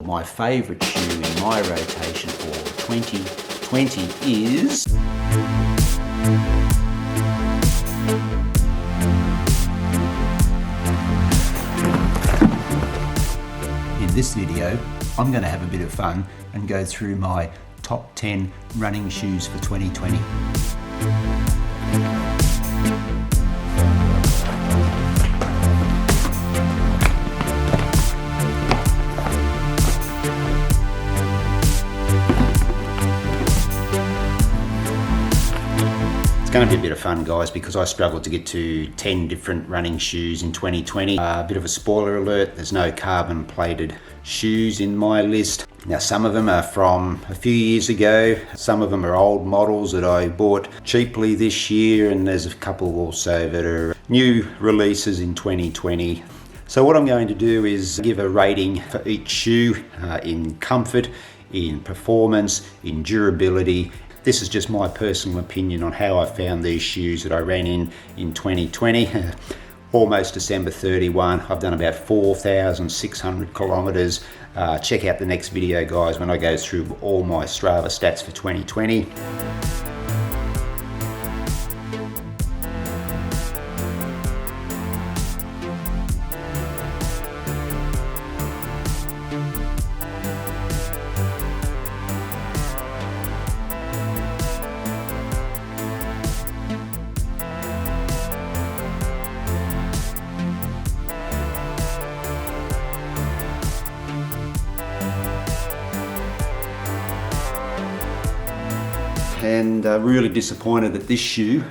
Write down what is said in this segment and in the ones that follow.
my favourite shoe in my rotation for 2020 is... In this video, I'm going to have a bit of fun and go through my top 10 running shoes for 2020. It's going to be a bit of fun, guys, because I struggled to get to 10 different running shoes in 2020. A bit of a spoiler alert, there's no carbon plated shoes in my list. Now, some of them are from a few years ago. Some of them are old models that I bought cheaply this year, and there's a couple also that are new releases in 2020. So what I'm going to do is give a rating for each shoe in comfort, in performance, in durability. This is just my personal opinion on how I found these shoes that I ran in 2020. Almost December 31. I've done about 4,600 kilometers. Check out the next video, guys, when I go through all my Strava stats for 2020. And really disappointed that this shoe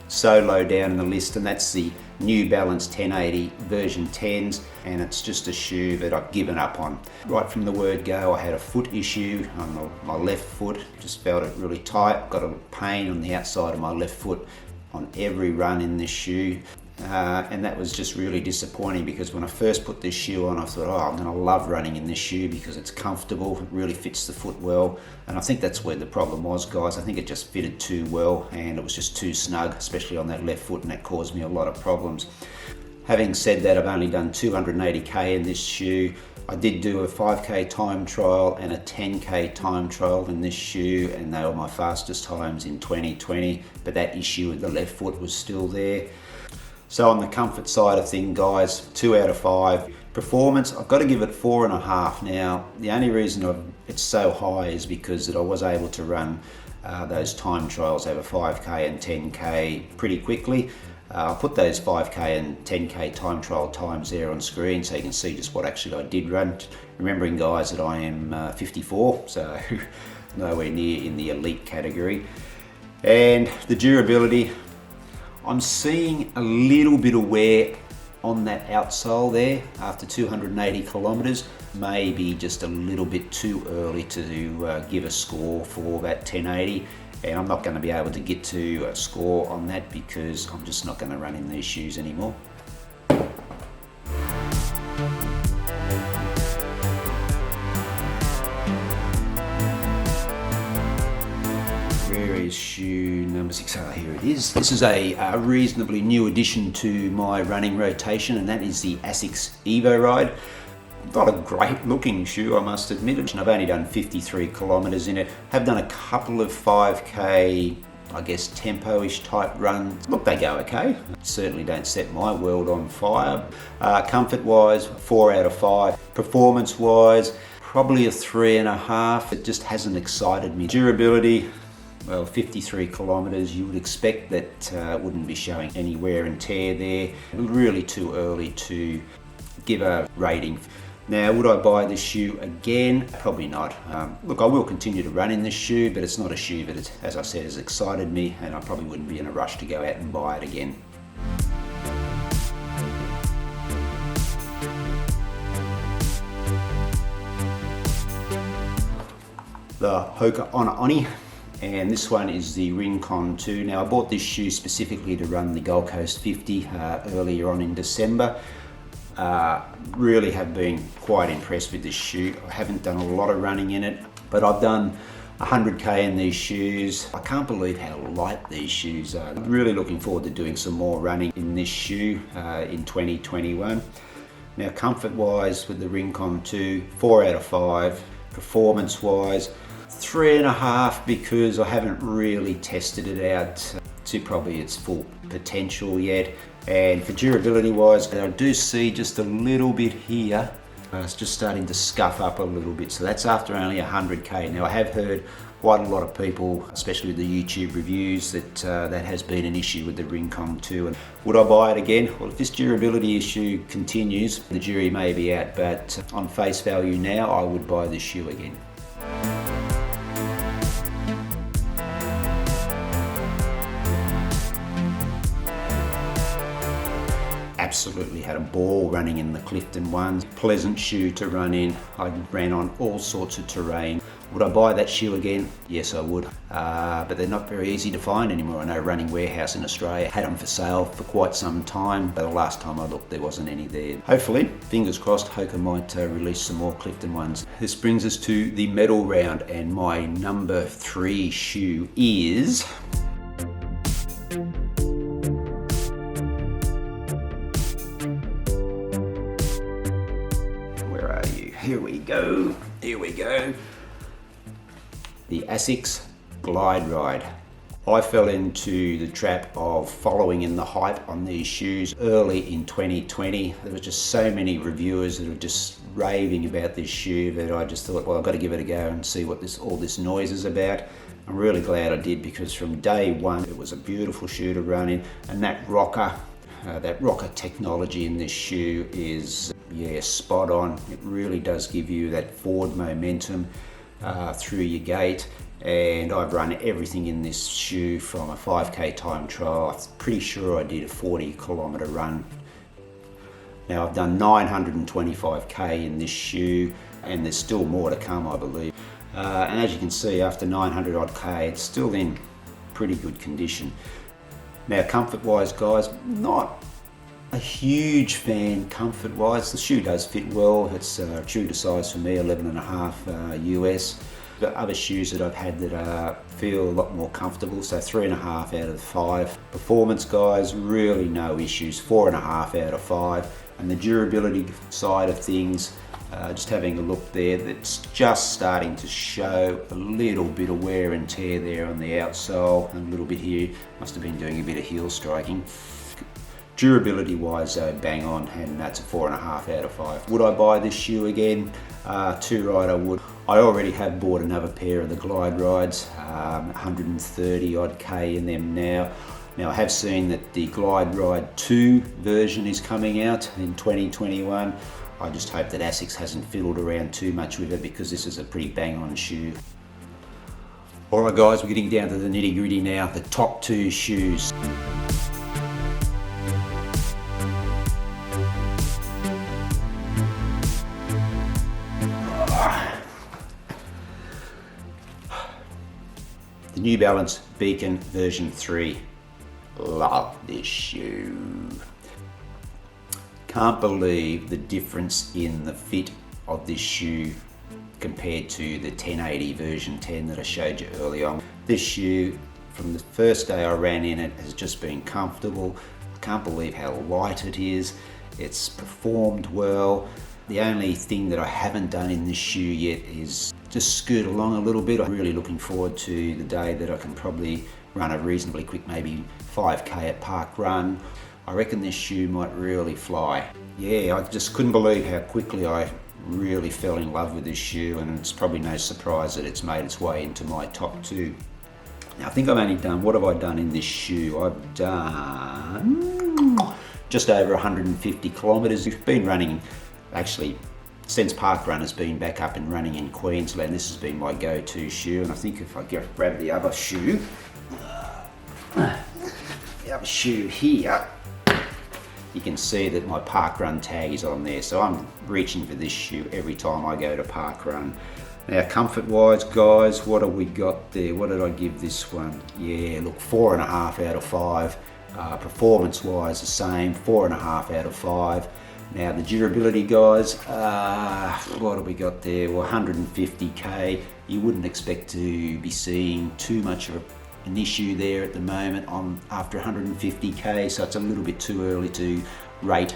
so low down in the list, and that's the New Balance 1080 version 10s, and it's just a shoe that I've given up on. Right from the word go, I had a foot issue on my left foot, just felt it really tight, got a pain on the outside of my left foot on every run in this shoe. And that was just really disappointing, because when I first put this shoe on, I thought, oh, I'm going to love running in this shoe because it's comfortable, it really fits the foot well. And I think that's where the problem was, guys. I think it just fitted too well, and it was just too snug, especially on that left foot, and that caused me a lot of problems. Having said that, I've only done 280k in this shoe. I did do a 5k time trial and a 10k time trial in this shoe, and they were my fastest times in 2020, but that issue with the left foot was still there. So on the comfort side of things, guys, 2 out of 5. Performance, I've got to give it 4.5. Now, the only reason it's so high is because that I was able to run those time trials over 5k and 10k pretty quickly. I'll put those 5k and 10k time trial times there on screen so you can see just what actually I did run. Remembering, guys, that I am 54, so nowhere near in the elite category. And the durability, I'm seeing a little bit of wear on that outsole there after 280 kilometers. Maybe just a little bit too early to give a score for that 1080. And I'm not going to be able to get to a score on that because I'm just not going to run in these shoes anymore. Where is shoe number 6? Oh, here it is. This is a reasonably new addition to my running rotation, and that is the Asics Evo Ride. Not a great looking shoe, I must admit. I've only done 53 kilometers in it. Have done a couple of 5k, I guess, tempo-ish type runs. Look, they go okay. Certainly don't set my world on fire. Comfort-wise, 4 out of 5. Performance-wise, probably a 3.5. It just hasn't excited me. Durability, well, 53 kilometers, you would expect that wouldn't be showing any wear and tear there. Really too early to give a rating. Now, would I buy this shoe again? Probably not. Look, I will continue to run in this shoe, but it's not a shoe that, as I said, has excited me, and I probably wouldn't be in a rush to go out and buy it again. The Hoka One One, and this one is the Rincon 2. Now, I bought this shoe specifically to run the Gold Coast 50 earlier on in December. Really have been quite impressed with this shoe. I haven't done a lot of running in it, but I've done 100k in these shoes. I can't believe how light these shoes are. I'm really looking forward to doing some more running in this shoe in 2021. Now comfort wise with the Rincon 2, 4 out of 5. Performance wise, 3.5 because I haven't really tested it out to probably its full potential yet. And for durability wise, I do see just a little bit here. It's just starting to scuff up a little bit. So that's after only 100k. Now I have heard quite a lot of people, especially with the YouTube reviews, that that has been an issue with the Rincon 2. And would I buy it again? Well, if this durability issue continues, the jury may be out, but on face value now, I would buy this shoe again. Absolutely had a ball running in the Clifton ones. Pleasant shoe to run in. I ran on all sorts of terrain. Would I buy that shoe again? Yes, I would. But they're not very easy to find anymore. I know Running Warehouse in Australia had them for sale for quite some time, but the last time I looked, there wasn't any there. Hopefully, fingers crossed, Hoka might release some more Clifton ones. This brings us to the medal round, and my number 3 shoe is... Here we go, here we go. The Asics Glide Ride. I fell into the trap of following in the hype on these shoes early in 2020. There were just so many reviewers that were just raving about this shoe that I just thought, well, I've got to give it a go and see what all this noise is about. I'm really glad I did, because from day one, it was a beautiful shoe to run in, and that rocker technology in this shoe is, yeah, spot on. It really does give you that forward momentum through your gait, and I've run everything in this shoe from a 5k time trial. I'm pretty sure I did a 40-kilometer run. Now I've done 925k in this shoe, and there's still more to come, I believe. And as you can see, after 900 odd k, it's still in pretty good condition. Now comfort wise, guys, not a huge fan comfort wise. The shoe does fit well. It's true to size for me, 11.5 US. Got other shoes that I've had that feel a lot more comfortable, so 3.5 out of 5. Performance, guys, really no issues, 4.5 out of 5. And the durability side of things, just having a look there, that's just starting to show a little bit of wear and tear there on the outsole, and a little bit here. Must have been doing a bit of heel striking. Durability wise, bang on, and that's a 4.5 out of 5. Would I buy this shoe again? Too right, I would. I already have bought another pair of the Glide Rides, 130 odd K in them now. Now I have seen that the Glide Ride 2 version is coming out in 2021. I just hope that Asics hasn't fiddled around too much with it, because this is a pretty bang on shoe. Alright guys, we're getting down to the nitty gritty now, the top 2 shoes. The New Balance Beacon version 3. Love this shoe. Can't believe the difference in the fit of this shoe compared to the 1080 version 10 that I showed you earlier on. This shoe, from the first day I ran in it, has just been comfortable. I can't believe how light it is. It's performed well. The only thing that I haven't done in this shoe yet is just scoot along a little bit. I'm really looking forward to the day that I can probably run a reasonably quick, maybe 5k at parkrun. I reckon this shoe might really fly. Yeah, I just couldn't believe how quickly I really fell in love with this shoe, and it's probably no surprise that it's made its way into my top 2. Now I think I've only done, what have I done in this shoe? I've done just over 150 kilometers. I've been running, actually, since parkrun has been back up and running in Queensland. This has been my go-to shoe, and I think if I grab the other shoe, here, you can see that my parkrun tag is on there, so I'm reaching for this shoe every time I go to parkrun. Now comfort wise, guys, what have we got there? What did I give this one? Yeah, look, 4.5 out of 5. Performance wise, the same, 4.5 out of 5. Now the durability, guys, what have we got there? Well, 150k. You wouldn't expect to be seeing too much of an issue there at the moment after 150k, so it's a little bit too early to rate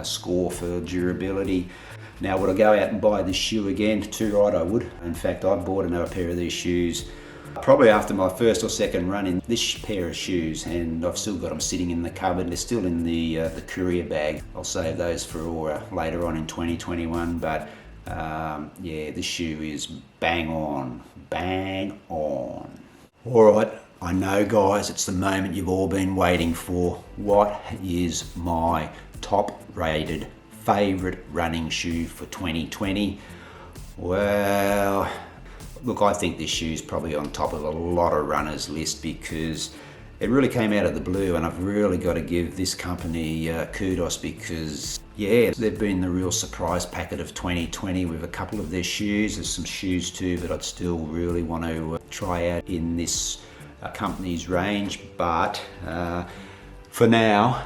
score for durability. Now, would I go out and buy this shoe again? Too right, I would. In fact, I bought another pair of these shoes probably after my first or second run in this pair of shoes, and I've still got them sitting in the cupboard. They're still in the courier bag. I'll save those for later on in 2021, but yeah, this shoe is bang on, bang on. All right, I know guys, it's the moment you've all been waiting for. What is my top rated favorite running shoe for 2020? Well, look, I think this shoe's probably on top of a lot of runners' list because it really came out of the blue, and I've really got to give this company kudos because, yeah, they've been the real surprise packet of 2020 with a couple of their shoes. There's some shoes too that I'd still really want to try out in this company's range, but for now,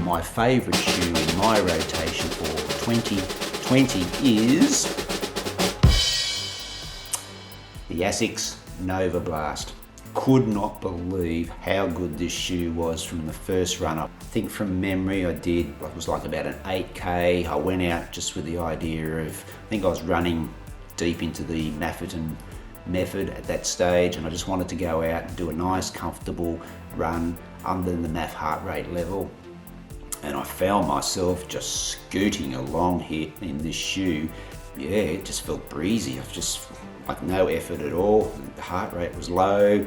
my favourite shoe in my rotation for 2020 is the Asics Nova Blast. Could not believe how good this shoe was from the first run. I think from memory it was like about an 8K. I went out just with the idea of, I think I was running deep into the Mafferton method at that stage, and I just wanted to go out and do a nice comfortable run under the MAF heart rate level. And I found myself just scooting along here in this shoe. Yeah, it just felt breezy. I've just like no effort at all. The heart rate was low.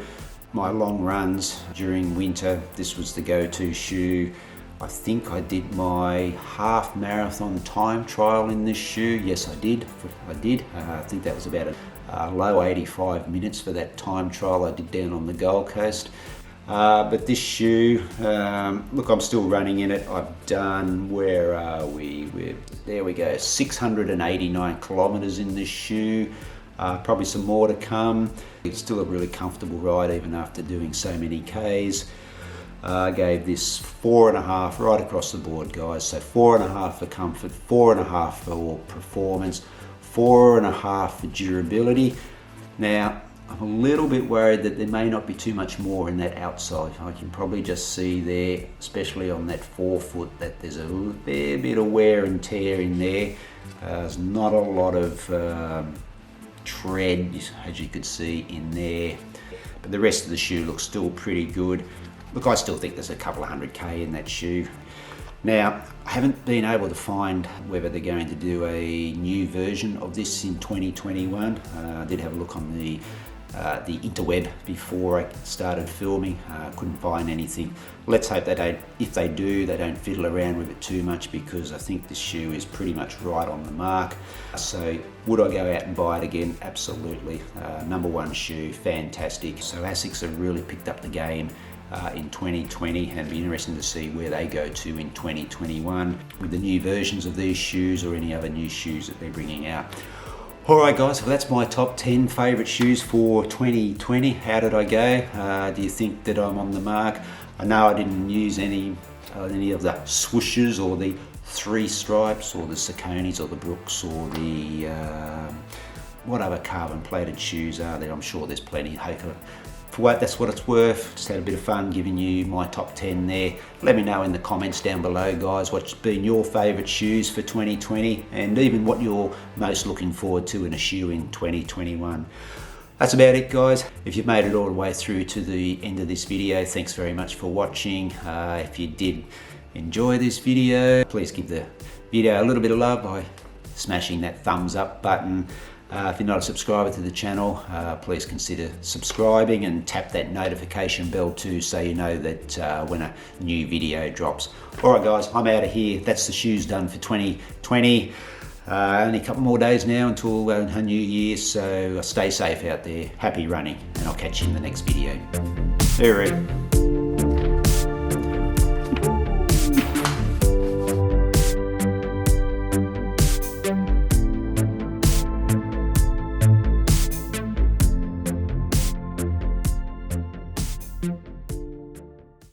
My long runs during winter, this was the go-to shoe. I think I did my half marathon time trial in this shoe. Yes, I did. I think that was about a low 85 minutes for that time trial I did down on the Gold Coast. But this shoe, look, I'm still running in it. I've done, where are we? There we go, 689 kilometers in this shoe. Probably some more to come. It's still a really comfortable ride even after doing so many Ks. I gave this 4.5 right across the board, guys. So 4.5 for comfort, 4.5 for performance, 4.5 for durability. Now, I'm a little bit worried that there may not be too much more in that outside. I can probably just see there, especially on that forefoot, that there's a fair bit of wear and tear in there. There's not a lot of tread, as you could see in there. But the rest of the shoe looks still pretty good. Look, I still think there's a couple of 100K in that shoe. Now, I haven't been able to find whether they're going to do a new version of this in 2021. I did have a look on the interweb before I started filming. Couldn't find anything. Let's hope they don't, if they do, they don't fiddle around with it too much, because I think this shoe is pretty much right on the mark. So would I go out and buy it again? Absolutely. Number one shoe, fantastic. So Asics have really picked up the game in 2020, and it'll be interesting to see where they go to in 2021 with the new versions of these shoes or any other new shoes that they're bringing out. Alright guys, well that's my top 10 favourite shoes for 2020. How did I go? Do you think that I'm on the mark? I know I didn't use any of the swooshes or the 3 stripes or the Sauconys or the Brooks or the what other carbon plated shoes are there? I'm sure there's plenty. Hoka. For that's what it's worth. Just had a bit of fun giving you my top 10 there. Let me know in the comments down below, guys, what's been your favourite shoes for 2020 and even what you're most looking forward to in a shoe in 2021. That's about it, guys. If you've made it all the way through to the end of this video, thanks very much for watching. If you did enjoy this video, please give the video a little bit of love by smashing that thumbs up button. If you're not a subscriber to the channel, please consider subscribing and tap that notification bell too, so you know that when a new video drops. Alright guys, I'm out of here. That's the shoes done for 2020. Only a couple more days now until a new year, so stay safe out there. Happy running, and I'll catch you in the next video. All right.